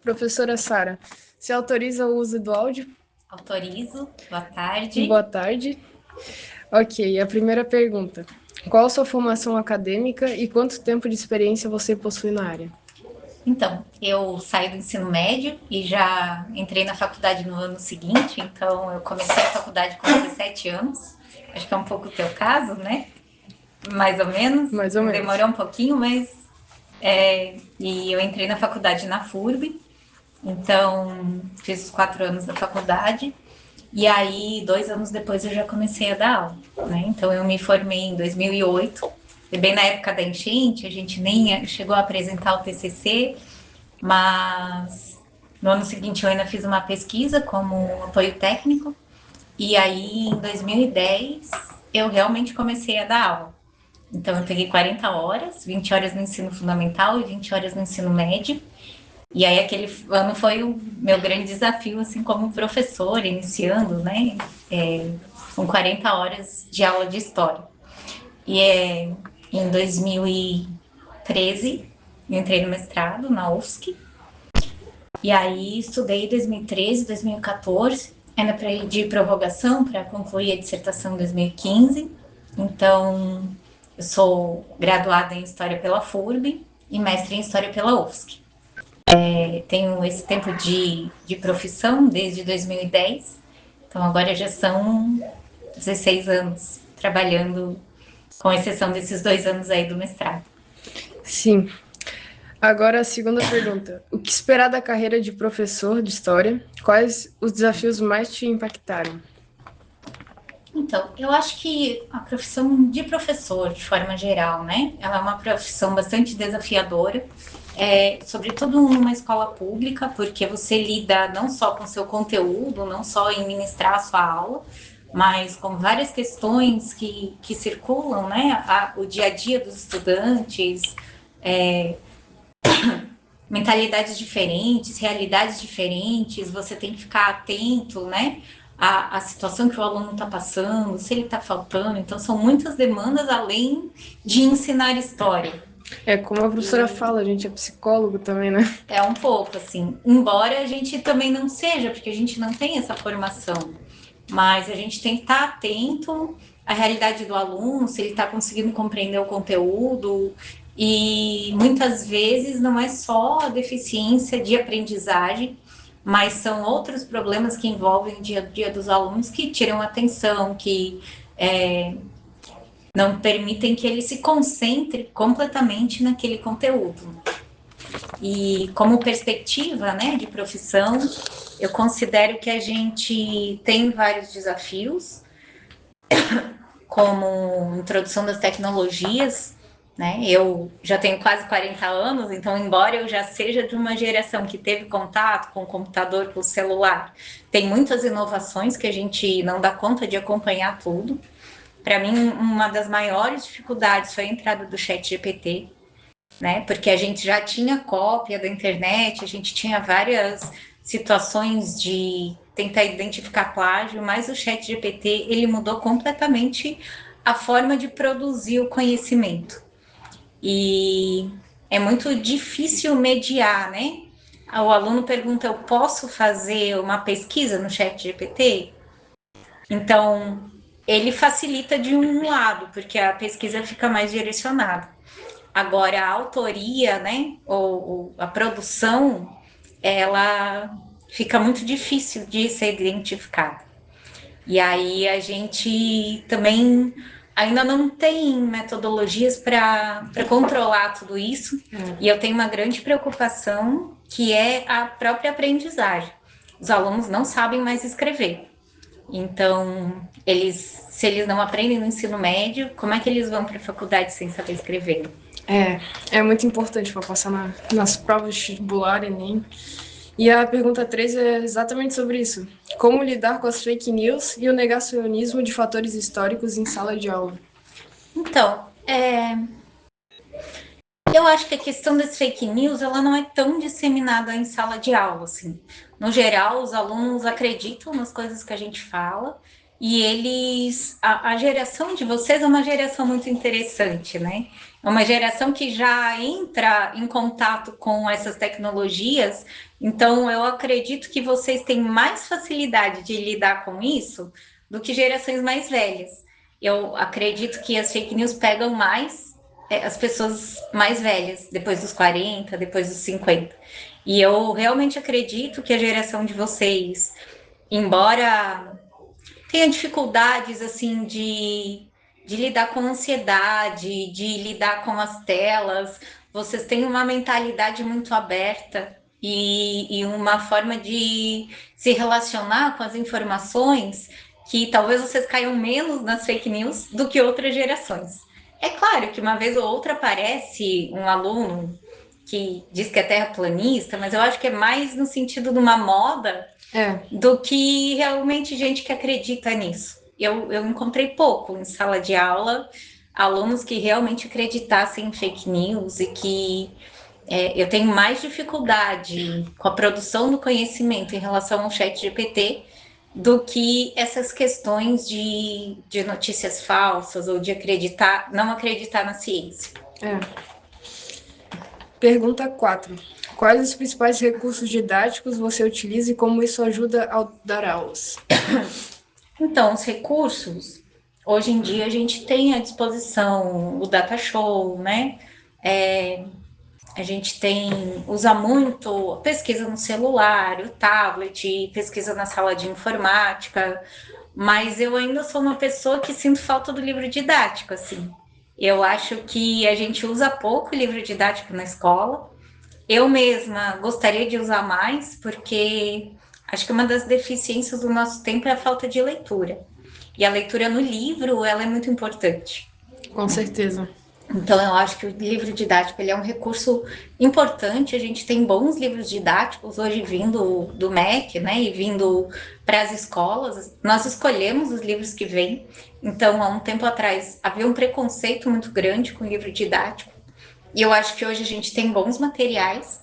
Professora Sara, você autoriza o uso do áudio? Autorizo. Boa tarde. Boa tarde. Ok, a primeira pergunta. Qual a sua formação acadêmica e quanto tempo de experiência você possui na área? Então, eu saí do ensino médio e já entrei na faculdade no ano seguinte, então eu comecei a faculdade com 17 anos. Acho que é um pouco o teu caso, né? Mais ou menos. Mais ou menos. Demorou um pouquinho, mas. E eu entrei na faculdade na FURB, então fiz os 4 anos da faculdade. E aí, 2 anos depois, eu já comecei a dar aula, né? Então, eu me formei em 2008, e bem na época da enchente, a gente nem chegou a apresentar o TCC, mas no ano seguinte eu ainda fiz uma pesquisa como apoio técnico, e aí, em 2010, eu realmente comecei a dar aula. Então, eu peguei 40 horas, 20 horas no ensino fundamental e 20 horas no ensino médio, e aí aquele ano foi o meu grande desafio, assim, como professora, iniciando, né, com 40 horas de aula de história. E em 2013 eu entrei no mestrado na UFSC, e aí estudei 2013, 2014, ainda para ir de prorrogação para concluir a dissertação em 2015. Então, eu sou graduada em História pela FURB e mestre em História pela UFSC. Tenho esse tempo de profissão desde 2010, então agora já são 16 anos trabalhando, com exceção desses 2 anos aí do mestrado. Sim. Agora a segunda pergunta. O que esperar da carreira de professor de história? Quais os desafios mais te impactaram? Então, eu acho que a profissão de professor, de forma geral, né, ela é uma profissão bastante desafiadora, sobretudo numa escola pública, porque você lida não só com seu conteúdo, não só em ministrar a sua aula, mas com várias questões que circulam, né, o dia a dia dos estudantes, é, mentalidades diferentes, realidades diferentes, você tem que ficar atento, né, à situação que o aluno está passando, se ele está faltando. Então, são muitas demandas além de ensinar história. Como a professora fala, a gente é psicólogo também, né? É um pouco assim, embora a gente também não seja, porque a gente não tem essa formação, mas a gente tem que estar atento à realidade do aluno, se ele está conseguindo compreender o conteúdo, e muitas vezes não é só a deficiência de aprendizagem, mas são outros problemas que envolvem o dia a dia dos alunos que tiram atenção, que não permitem que ele se concentre completamente naquele conteúdo. E como perspectiva, né, de profissão, eu considero que a gente tem vários desafios, como introdução das tecnologias, né? Eu já tenho quase 40 anos, então, embora eu já seja de uma geração que teve contato com o computador, com o celular, tem muitas inovações que a gente não dá conta de acompanhar tudo. Para mim, uma das maiores dificuldades foi a entrada do ChatGPT, né? Porque a gente já tinha cópia da internet, a gente tinha várias situações de tentar identificar plágio, mas o ChatGPT ele mudou completamente a forma de produzir o conhecimento. E é muito difícil mediar, né? O aluno pergunta: eu posso fazer uma pesquisa no ChatGPT? Então, ele facilita de um lado, porque a pesquisa fica mais direcionada. Agora, a autoria, né, ou a produção, ela fica muito difícil de ser identificada. E aí a gente também ainda não tem metodologias para controlar tudo isso. E eu tenho uma grande preocupação que é a própria aprendizagem. Os alunos não sabem mais escrever. Então, se eles não aprendem no ensino médio, como é que eles vão para a faculdade sem saber escrever? É muito importante para passar nas provas de vestibular, Enem. E a pergunta 3 é exatamente sobre isso. Como lidar com as fake news e o negacionismo de fatores históricos em sala de aula? Então, eu acho que a questão das fake news ela não é tão disseminada em sala de aula, assim. No geral, os alunos acreditam nas coisas que a gente fala e a geração de vocês é uma geração muito interessante, né? é uma geração que já entra em contato com essas tecnologias, então eu acredito que vocês têm mais facilidade de lidar com isso do que gerações mais velhas. Eu acredito que as fake news pegam mais as pessoas mais velhas, depois dos 40, depois dos 50. E eu realmente acredito que a geração de vocês, embora tenha dificuldades assim de lidar com ansiedade, de lidar com as telas, vocês têm uma mentalidade muito aberta e uma forma de se relacionar com as informações que talvez vocês caiam menos nas fake news do que outras gerações. É claro que uma vez ou outra aparece um aluno que diz que é terraplanista, mas eu acho que é mais no sentido de uma moda do que realmente gente que acredita nisso. Eu encontrei pouco em sala de aula alunos que realmente acreditassem em fake news e que eu tenho mais dificuldade com a produção do conhecimento em relação ao chat GPT do que essas questões de notícias falsas ou de acreditar, não acreditar na ciência. Pergunta 4. Quais os principais recursos didáticos você utiliza e como isso ajuda a dar aulas? Então, os recursos, hoje em dia a gente tem à disposição o Data Show, né? A gente usa muito pesquisa no celular, o tablet, pesquisa na sala de informática, mas eu ainda sou uma pessoa que sinto falta do livro didático, assim. Eu acho que a gente usa pouco livro didático na escola. Eu mesma gostaria de usar mais, porque acho que uma das deficiências do nosso tempo é a falta de leitura. E a leitura no livro, ela é muito importante. Com certeza. Então, eu acho que o livro didático ele é um recurso importante. A gente tem bons livros didáticos hoje vindo do MEC, né, e vindo para as escolas. Nós escolhemos os livros que vêm. Então, há um tempo atrás, havia um preconceito muito grande com o livro didático. E eu acho que hoje a gente tem bons materiais,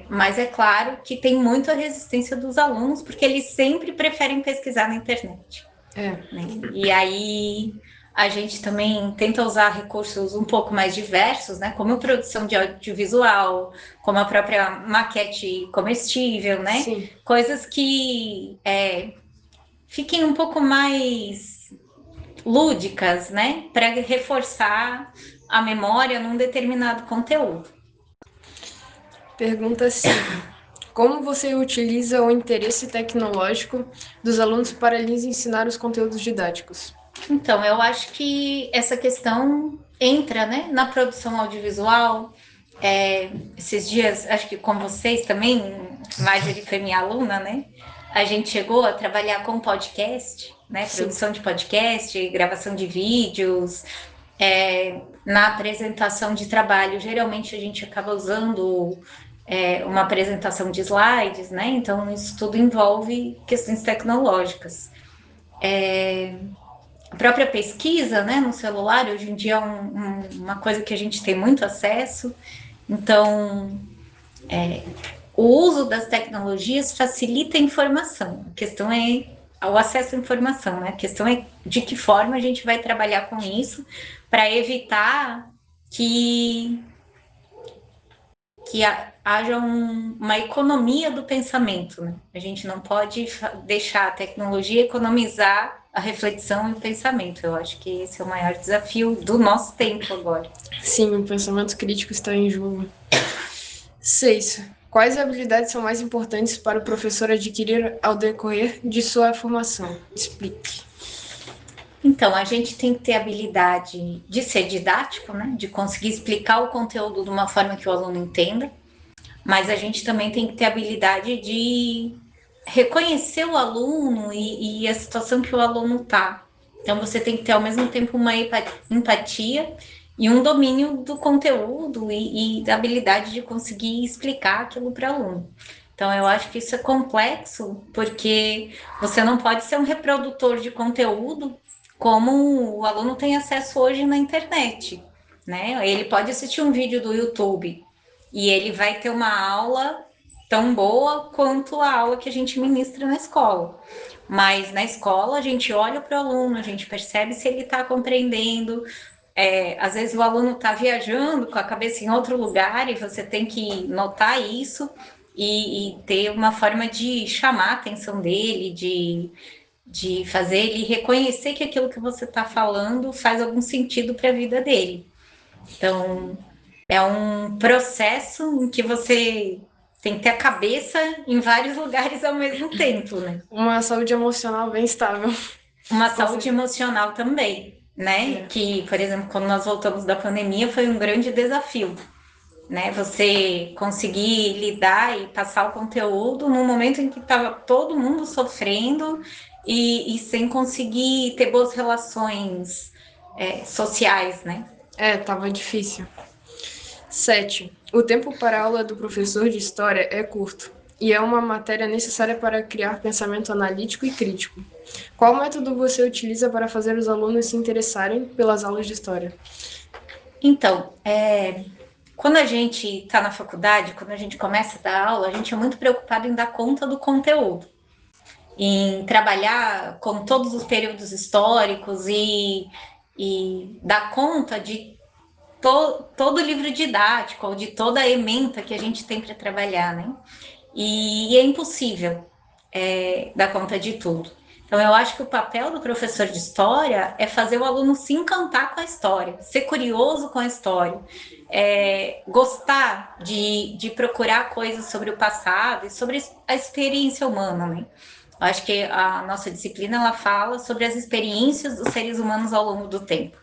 mas é claro que tem muita resistência dos alunos, porque eles sempre preferem pesquisar na internet. Né? E aí a gente também tenta usar recursos um pouco mais diversos, né? Como a produção de audiovisual, como a própria maquete comestível, né? Sim. Coisas que fiquem um pouco mais lúdicas, né? Para reforçar a memória num determinado conteúdo. Pergunta 5. Como você utiliza o interesse tecnológico dos alunos para lhes ensinar os conteúdos didáticos? Então, eu acho que essa questão entra, né, na produção audiovisual. Esses dias, acho que com vocês também, Marjorie foi minha aluna, né? A gente chegou a trabalhar com podcast, né? Sim. Produção de podcast, gravação de vídeos. Na apresentação de trabalho, geralmente a gente acaba usando uma apresentação de slides, né? Então, isso tudo envolve questões tecnológicas. A própria pesquisa, né, no celular, hoje em dia é uma coisa que a gente tem muito acesso. Então, o uso das tecnologias facilita a informação. A questão é o acesso à informação, né? A questão é de que forma a gente vai trabalhar com isso para evitar que haja uma economia do pensamento. Né? A gente não pode deixar a tecnologia economizar a reflexão e o pensamento. Eu acho que esse é o maior desafio do nosso tempo agora. Sim, o pensamento crítico está em jogo. 6. Quais habilidades são mais importantes para o professor adquirir ao decorrer de sua formação? Explique. Então, a gente tem que ter habilidade de ser didático, né? De conseguir explicar o conteúdo de uma forma que o aluno entenda, mas a gente também tem que ter habilidade de reconhecer o aluno e a situação que o aluno está. Então, você tem que ter, ao mesmo tempo, uma empatia e um domínio do conteúdo e da habilidade de conseguir explicar aquilo para o aluno. Então, eu acho que isso é complexo, porque você não pode ser um reprodutor de conteúdo como o aluno tem acesso hoje na internet, né? Ele pode assistir um vídeo do YouTube e ele vai ter uma aula tão boa quanto a aula que a gente ministra na escola. Mas na escola a gente olha para o aluno, a gente percebe se ele está compreendendo, Às vezes o aluno está viajando com a cabeça em outro lugar e você tem que notar isso e ter uma forma de chamar a atenção dele, de fazer ele reconhecer que aquilo que você está falando faz algum sentido para a vida dele. Então, é um processo em que você tem que ter a cabeça em vários lugares ao mesmo tempo, né? Uma saúde emocional bem estável. Uma saúde emocional também, né? Que, por exemplo, quando nós voltamos da pandemia, foi um grande desafio, né? Você conseguir lidar e passar o conteúdo no momento em que estava todo mundo sofrendo e sem conseguir ter boas relações sociais, né? Tava difícil. 7. O tempo para a aula do professor de história é curto e é uma matéria necessária para criar pensamento analítico e crítico. Qual método você utiliza para fazer os alunos se interessarem pelas aulas de história? Então, quando a gente está na faculdade, quando a gente começa a dar aula, a gente é muito preocupado em dar conta do conteúdo, em trabalhar com todos os períodos históricos e dar conta de todo o livro didático, ou de toda a ementa que a gente tem para trabalhar, né? E é impossível dar conta de tudo. Então, eu acho que o papel do professor de história é fazer o aluno se encantar com a história, ser curioso com a história, gostar de procurar coisas sobre o passado e sobre a experiência humana, né? Eu acho que a nossa disciplina ela fala sobre as experiências dos seres humanos ao longo do tempo.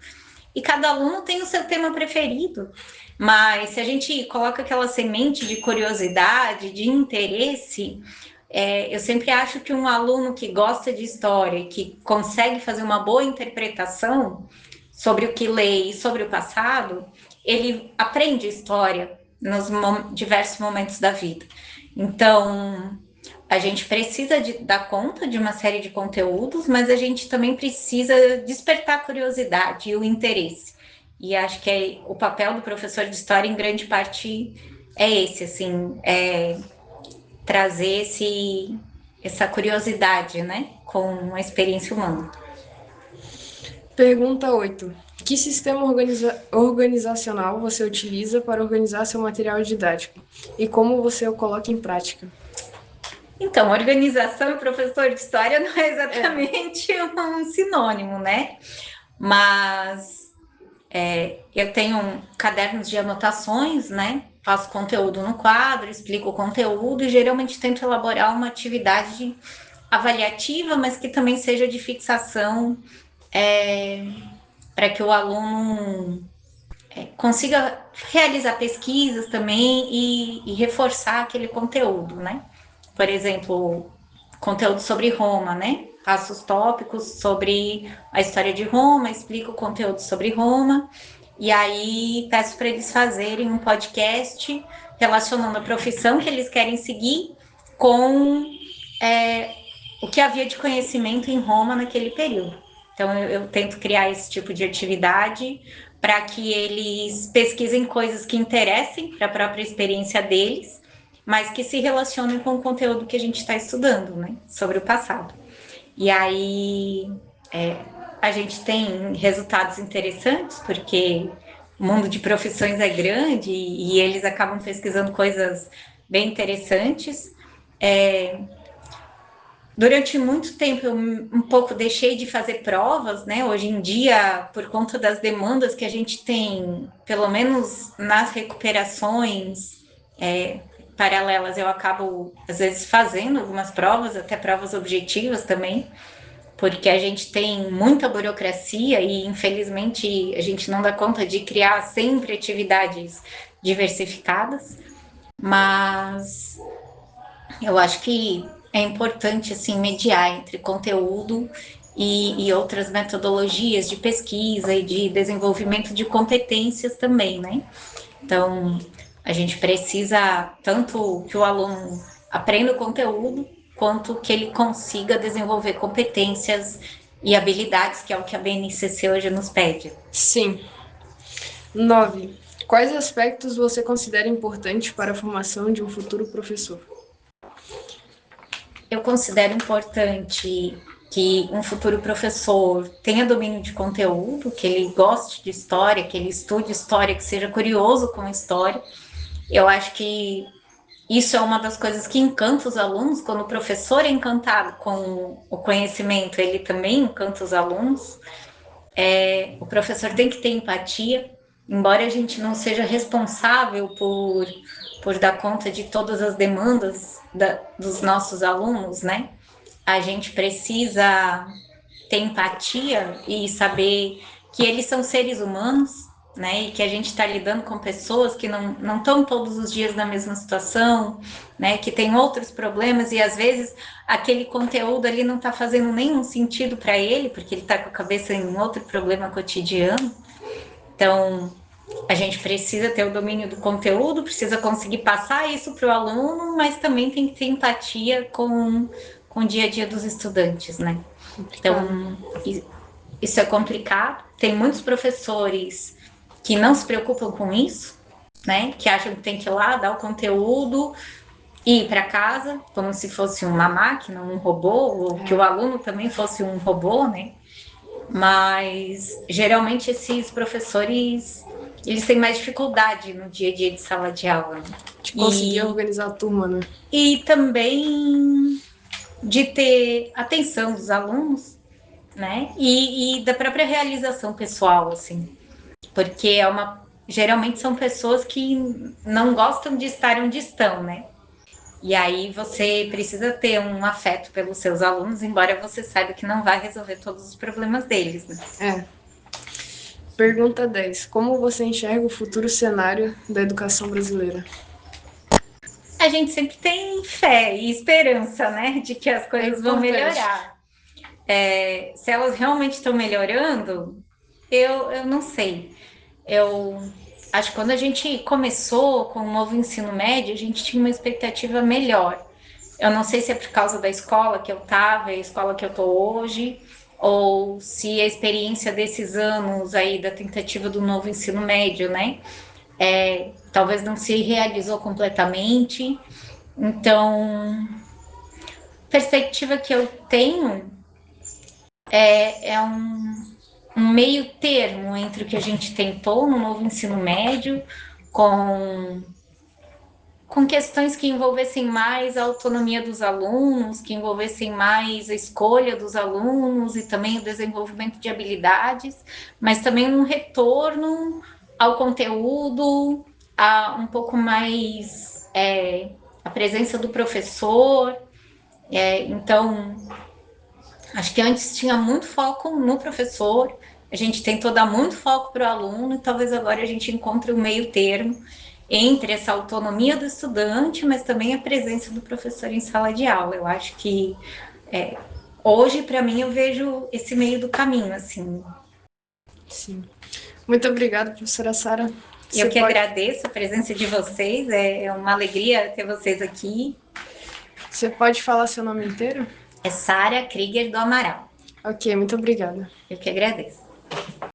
E cada aluno tem o seu tema preferido, mas se a gente coloca aquela semente de curiosidade, de interesse, eu sempre acho que um aluno que gosta de história e que consegue fazer uma boa interpretação sobre o que lê e sobre o passado, ele aprende história nos diversos momentos da vida. Então, a gente precisa dar conta de uma série de conteúdos, mas a gente também precisa despertar a curiosidade e o interesse. E acho que o papel do professor de história, em grande parte, é esse, assim, trazer essa curiosidade, né, com a experiência humana. Pergunta 8. Que sistema organizacional você utiliza para organizar seu material didático? E como você o coloca em prática? Então, organização e professor de história não é exatamente um sinônimo, né? Mas eu tenho cadernos de anotações, né? Faço conteúdo no quadro, explico o conteúdo e geralmente tento elaborar uma atividade avaliativa, mas que também seja de fixação para que o aluno consiga realizar pesquisas também e reforçar aquele conteúdo, né? Por exemplo, conteúdo sobre Roma, né? Faço os tópicos sobre a história de Roma, explico o conteúdo sobre Roma, e aí peço para eles fazerem um podcast relacionando a profissão que eles querem seguir com o que havia de conhecimento em Roma naquele período. Então, eu tento criar esse tipo de atividade para que eles pesquisem coisas que interessem para a própria experiência deles, mas que se relacionem com o conteúdo que a gente está estudando, né, sobre o passado. E aí a gente tem resultados interessantes, porque o mundo de profissões é grande e eles acabam pesquisando coisas bem interessantes. Durante muito tempo eu um pouco deixei de fazer provas, né? Hoje em dia, por conta das demandas que a gente tem, pelo menos nas recuperações paralelas, eu acabo às vezes fazendo algumas provas, até provas objetivas também, porque a gente tem muita burocracia e infelizmente a gente não dá conta de criar sempre atividades diversificadas, mas eu acho que é importante assim mediar entre conteúdo e outras metodologias de pesquisa e de desenvolvimento de competências também, né? Então, a gente precisa tanto que o aluno aprenda o conteúdo, quanto que ele consiga desenvolver competências e habilidades, que é o que a BNCC hoje nos pede. Sim. 9. Quais aspectos você considera importantes para a formação de um futuro professor? Eu considero importante que um futuro professor tenha domínio de conteúdo, que ele goste de história, que ele estude história, que seja curioso com a história. Eu acho que isso é uma das coisas que encanta os alunos. Quando o professor é encantado com o conhecimento, ele também encanta os alunos. O professor tem que ter empatia, embora a gente não seja responsável por dar conta de todas as demandas dos nossos alunos, né? A gente precisa ter empatia e saber que eles são seres humanos, né? E que a gente está lidando com pessoas que não estão todos os dias na mesma situação, né? Que tem outros problemas e às vezes aquele conteúdo ali não está fazendo nenhum sentido para ele, porque ele está com a cabeça em um outro problema cotidiano. Então, a gente precisa ter o domínio do conteúdo, precisa conseguir passar isso para o aluno, mas também tem que ter empatia com o dia a dia dos estudantes, né? Então, isso é complicado. Tem muitos professores que não se preocupam com isso, né? Que acham que tem que ir lá, dar o conteúdo e ir para casa, como se fosse uma máquina, um robô, ou que o aluno também fosse um robô, né? Mas geralmente esses professores eles têm mais dificuldade no dia a dia de sala de aula. De conseguir organizar a turma, né? E também de ter atenção dos alunos, né? E da própria realização pessoal, assim. Porque geralmente são pessoas que não gostam de estar onde estão, né? E aí você precisa ter um afeto pelos seus alunos, embora você saiba que não vai resolver todos os problemas deles, né? Pergunta 10. Como você enxerga o futuro cenário da educação brasileira? A gente sempre tem fé e esperança, né? De que as coisas vão melhorar. Se elas realmente estão melhorando, eu não sei. Eu acho que quando a gente começou com o novo ensino médio, a gente tinha uma expectativa melhor. Eu não sei se é por causa da escola que eu estava, a escola que eu estou hoje, ou se a experiência desses anos aí da tentativa do novo ensino médio, né? Talvez não se realizou completamente. Então, a perspectiva que eu tenho é um meio termo entre o que a gente tentou no novo ensino médio, com questões que envolvessem mais a autonomia dos alunos, que envolvessem mais a escolha dos alunos e também o desenvolvimento de habilidades, mas também um retorno ao conteúdo, a um pouco mais a presença do professor. Então, acho que antes tinha muito foco no professor, a gente tentou dar muito foco para o aluno, e talvez agora a gente encontre um meio termo entre essa autonomia do estudante, mas também a presença do professor em sala de aula. Eu acho que hoje, para mim, eu vejo esse meio do caminho, assim. Sim. Muito obrigada, professora Sara. Eu que agradeço a presença de vocês, é uma alegria ter vocês aqui. Você pode falar seu nome inteiro? É Sara Krieger do Amaral. Ok, muito obrigada. Eu que agradeço.